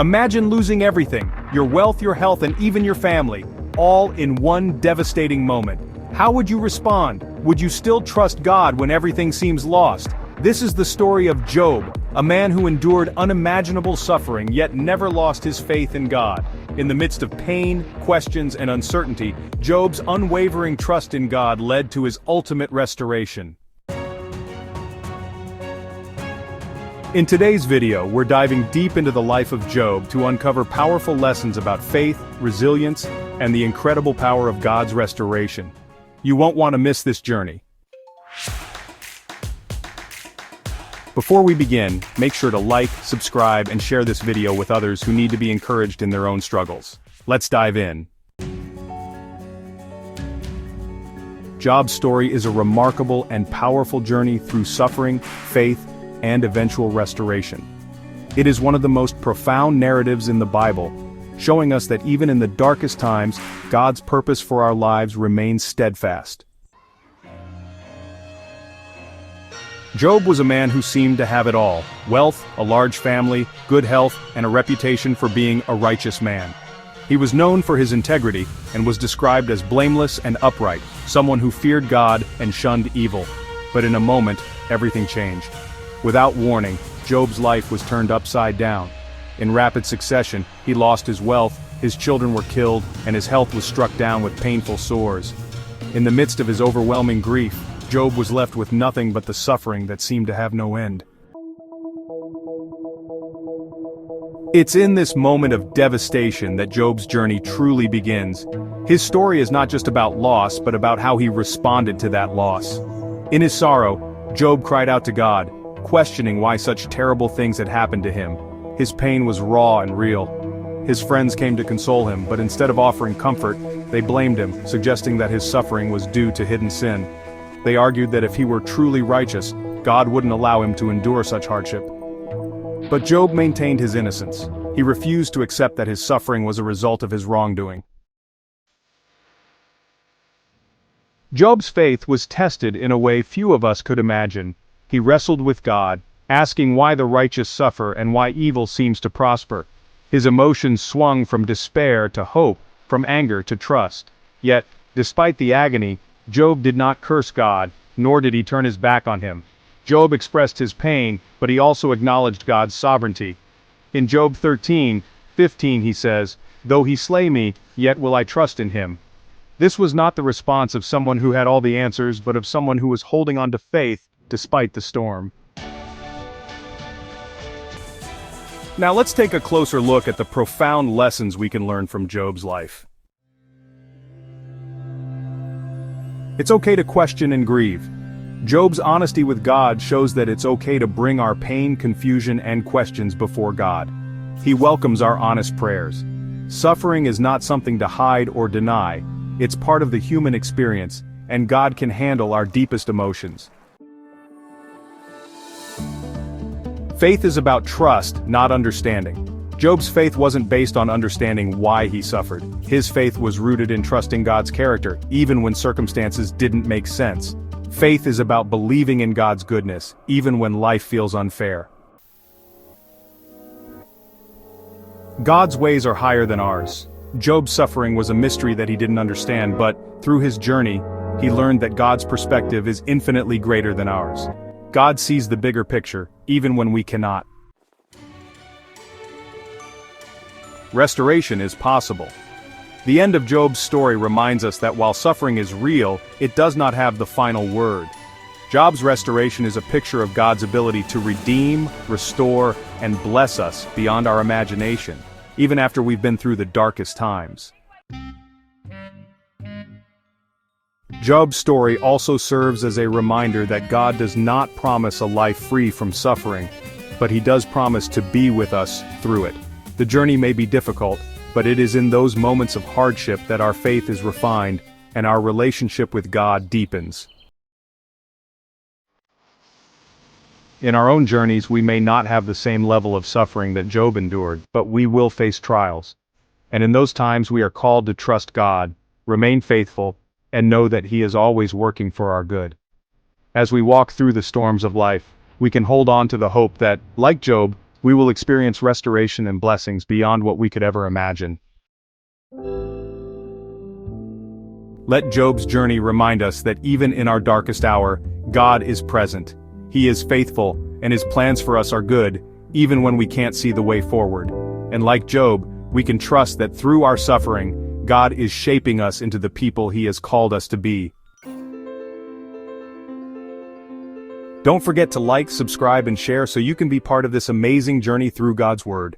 Imagine losing everything, your wealth, your health, and even your family, all in one devastating moment. How would you respond? Would you still trust God when everything seems lost? This is the story of Job, a man who endured unimaginable suffering yet never lost his faith in God. In the midst of pain, questions, and uncertainty, Job's unwavering trust in God led to his ultimate restoration. In today's video, we're diving deep into the life of Job to uncover powerful lessons about faith, resilience, and the incredible power of God's restoration. You won't want to miss this journey. Before we begin, make sure to like, subscribe, and share this video with others who need to be encouraged in their own struggles. Let's dive in. Job's story is a remarkable and powerful journey through suffering, faith, and eventual restoration. It is one of the most profound narratives in the Bible, showing us that even in the darkest times, God's purpose for our lives remains steadfast. Job was a man who seemed to have it all: wealth, a large family, good health, and a reputation for being a righteous man. He was known for his integrity, and was described as blameless and upright, someone who feared God and shunned evil. But in a moment, everything changed. Without warning, Job's life was turned upside down. In rapid succession, he lost his wealth, his children were killed, and his health was struck down with painful sores. In the midst of his overwhelming grief, Job was left with nothing but the suffering that seemed to have no end. It's in this moment of devastation that Job's journey truly begins. His story is not just about loss, but about how he responded to that loss. In his sorrow, Job cried out to God, questioning why such terrible things had happened to him. His pain was raw and real. His friends came to console him, but instead of offering comfort, they blamed him, suggesting that his suffering was due to hidden sin. They argued that if he were truly righteous, God wouldn't allow him to endure such hardship. But Job maintained his innocence. He refused to accept that his suffering was a result of his wrongdoing. Job's faith was tested in a way few of us could imagine. He wrestled with God, asking why the righteous suffer and why evil seems to prosper. His emotions swung from despair to hope, from anger to trust. Yet, despite the agony, Job did not curse God, nor did he turn his back on him. Job expressed his pain, but he also acknowledged God's sovereignty. In Job 13:15 he says, "Though he slay me, yet will I trust in him." This was not the response of someone who had all the answers, but of someone who was holding on to faith despite the storm. Now let's take a closer look at the profound lessons we can learn from Job's life. It's okay to question and grieve. Job's honesty with God shows that it's okay to bring our pain, confusion, and questions before God. He welcomes our honest prayers. Suffering is not something to hide or deny. It's part of the human experience, and God can handle our deepest emotions. Faith is about trust, not understanding. Job's faith wasn't based on understanding why he suffered. His faith was rooted in trusting God's character, even when circumstances didn't make sense. Faith is about believing in God's goodness, even when life feels unfair. God's ways are higher than ours. Job's suffering was a mystery that he didn't understand, but through his journey, he learned that God's perspective is infinitely greater than ours. God sees the bigger picture, even when we cannot. Restoration is possible. The end of Job's story reminds us that while suffering is real, it does not have the final word. Job's restoration is a picture of God's ability to redeem, restore, and bless us beyond our imagination, even after we've been through the darkest times. Job's story also serves as a reminder that God does not promise a life free from suffering, but he does promise to be with us through it. The journey may be difficult, but it is in those moments of hardship that our faith is refined and our relationship with God deepens. In our own journeys, we may not have the same level of suffering that Job endured, but we will face trials. And in those times we are called to trust God, remain faithful, and know that He is always working for our good. As we walk through the storms of life, we can hold on to the hope that, like Job, We will experience restoration and blessings beyond what we could ever imagine. Let Job's journey remind us that even in our darkest hour, God is present. He is faithful, and His plans for us are good, even when we can't see the way forward. And like Job, we can trust that through our suffering, God is shaping us into the people He has called us to be. Don't forget to like, subscribe, and share so you can be part of this amazing journey through God's Word.